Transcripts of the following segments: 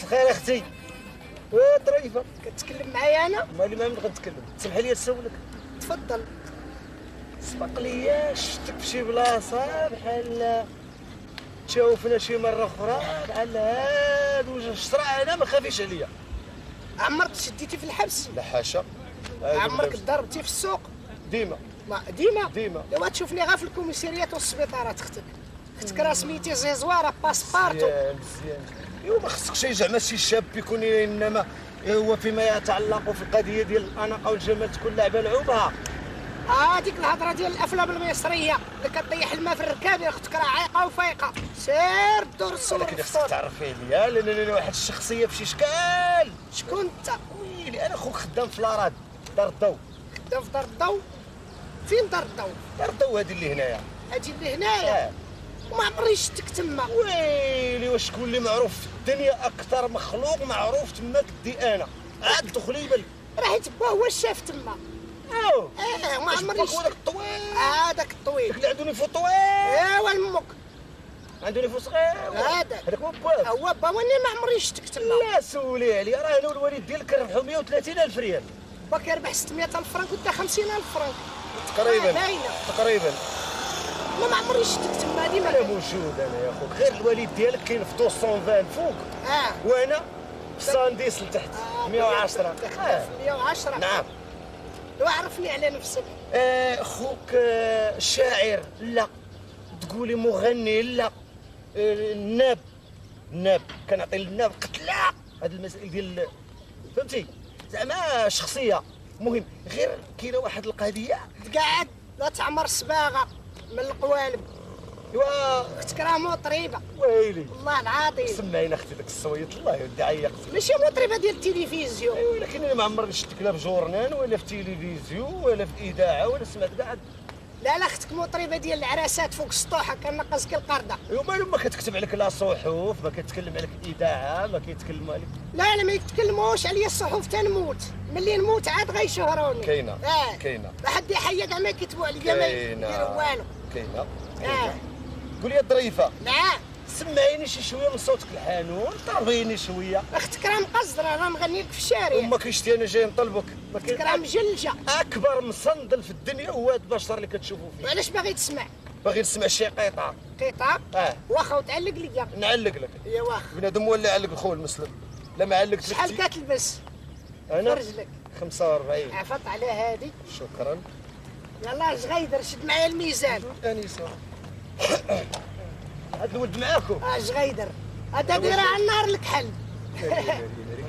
خير اختي. ظريفه كتكلم معايا انا؟ مالي ما غنتكلم. تسمح لي نسولك؟ تفضل. سبق لي شفتك في شي بلاصه بحال تشوفنا شي مره اخرى بحال هاد وجه الشرع. انا ما خافيش عليا. عمرك شديتي في الحبس؟ لا حاشا. عمرك ضربتي في السوق؟ ديما. ما ديما؟ ديما. ايوا تشوفني غير في الكوميساريات والسبيطارات اختك راه سميتي زيزواره باسبارتو. مزيان. ايوا ما خصكش زعما شي شاب يكون انما هو فيما يتعلق في القضيه ديال الاناقه والجمال تكون لعبه لعوبها. هذيك الهضره ديال الافلام المصريه اللي كطيح الماء في الركاب يا اختك راه عايقه وفايقه. سير دور الصور. ولكن خصك تعرفي عليا لان انا واحد الشخصيه في شي شكال. شكون انت؟ ويلي انا خوك خدام في لاراد دار الضو. خدام في دار الضو؟ فين دار الضو؟ دار الضو هذه اللي هنايا. هذه اللي هنايا؟ ما عمري شفتك تما. ويلي واش شكون اللي معروف في الدنيا اكثر مخلوق معروف تما كدي انا. عاد دخلي بل راه حيت با هو الشاف تما. ما عمري شفتك. هذاك الطويل. هذاك الطويل داك اللي عنده نيفو طويل. ايوا المك عنده نيفو صغير. هذاك هو باك. هو با واني ما عمري شفتك تما. لا سولي عليا راه انا والوالد ديالك كنربحوا 130,000 ريال. با كيربح 600,000 فرنك وانت 50,000 فرنك تقريبا. باينه تقريبا. ما عمري شفتك تما. ديما انا موجود انا يا خوك. غير الوالد ديالك كاين في 220 فوق. وانا في 110 لتحت. 110. 110. نعم. وعرفني على نفسك. خوك شاعر لا، تقولي مغني لا، الناب كنعطي للناب قتله. هاد المسائل ديال فهمتي زعما شخصيه مهم. غير كاينه واحد القضيه تقعد لا تعمر الصباغه من القوالب. ايوا اختك راه مطربه. ويلي والله العظيم. سمعينا اختي داك الصويت الله يودي عيقتي. ماشي مطربه ديال التلفزيون. ولكن انا ما عمرني شفتك لا في جورنان ولا في تلفزيون ولا في اذاعه ولا سمعت كاع. لا اختك مطربه ديال العراسات فوق السطوحه كنقص كي القرده. ايوا مالو ما كتكتب عليك لا صحف، ما كتكلم عليك اذاعه، ما كيتكلموا عليك. لا انا ما يتكلموش عليا الصحف تنموت. ملي نموت عاد غيشهروني. كاينه. كاينه. لا حد يحيى كاع ما يكتبوا عليا ما يديروا والو. كاينه. قولي يا ظريفه. نعم. سمعيني شي شويه من صوتك الحانون، طربيني شويه. اختك راه مقصره راه مغني لك في الشارع. وما كاينش انا جاي نطلبك. اختك راه مجلجه. اكبر مصندل في الدنيا هو هاد البشر اللي كتشوفوا فيه. وعلاش باغي تسمع؟ باغي نسمع شي قطعه. قطعه؟ واخا وتعلق ليا. نعلق لك. يا واخا. بنادم هو اللي يعلق الخو المسلم. لا ما علقت لك. شحال كتلبس؟ انا في رجلك 45. عفط على هادي. شكرا. يلاه جغيدر شد معايا الميزان. انسه. هاد الولد معاكم؟ جغيدر هذا دايره على النار الكحل.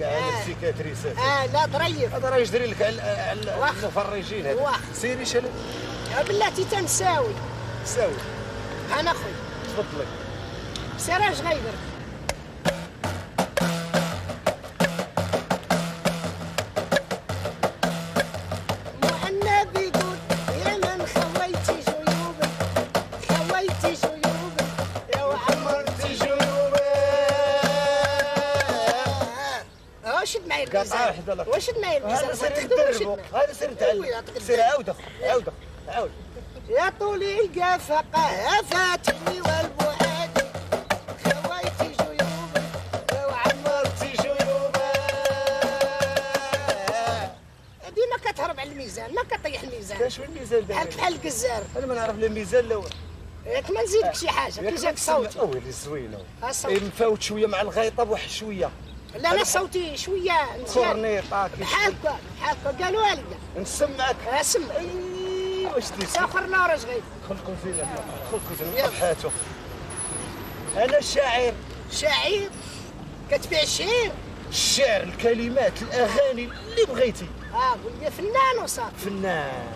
كاع السيكاتريسات. لا ظريف. هذا راه يجري لك على المفرجين هذا. سيري شلل. بلاتي تنساوي. ساوي. انا خويا. تفضلي. سير جغيدر. شد معايا الميزان. وشد معايا الميزان. هذا سير ندربو. هذا سير نتعلم. سير عاود عاود. يا طولي القفقه هفاتني والبعاد خويتي جيوبي لو عمرتي جيوبي. ديما كتهرب على الميزان ما كطيح الميزان. كاش وين الميزان بحال الكزار. انا ما نعرف لا الميزان لا والو. ياك ما نزيدك شي حاجه كي جاك صوت. ويلي زوينه. مفاوت شويه مع الغيطه بواحد شويه. لا انا صوتي شويه مزيان. كورنيطه بحال هكا قالوا لي. نسمعك. اسمع. واش دير؟ ساخر نار صغير. خلقوا زينه. صبحاتو. انا شاعر. شاعر؟ كتبيع الشعير؟ الشعر، الكلمات، الاغاني اللي بغيتي. قول لي فنان وصافي. فنان.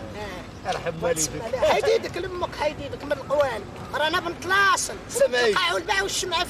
ارحم والديك. حيديدك لامك حيديدك من القوالب. رانا بنت لاصل. سمعي. القاع والباع والشمعه.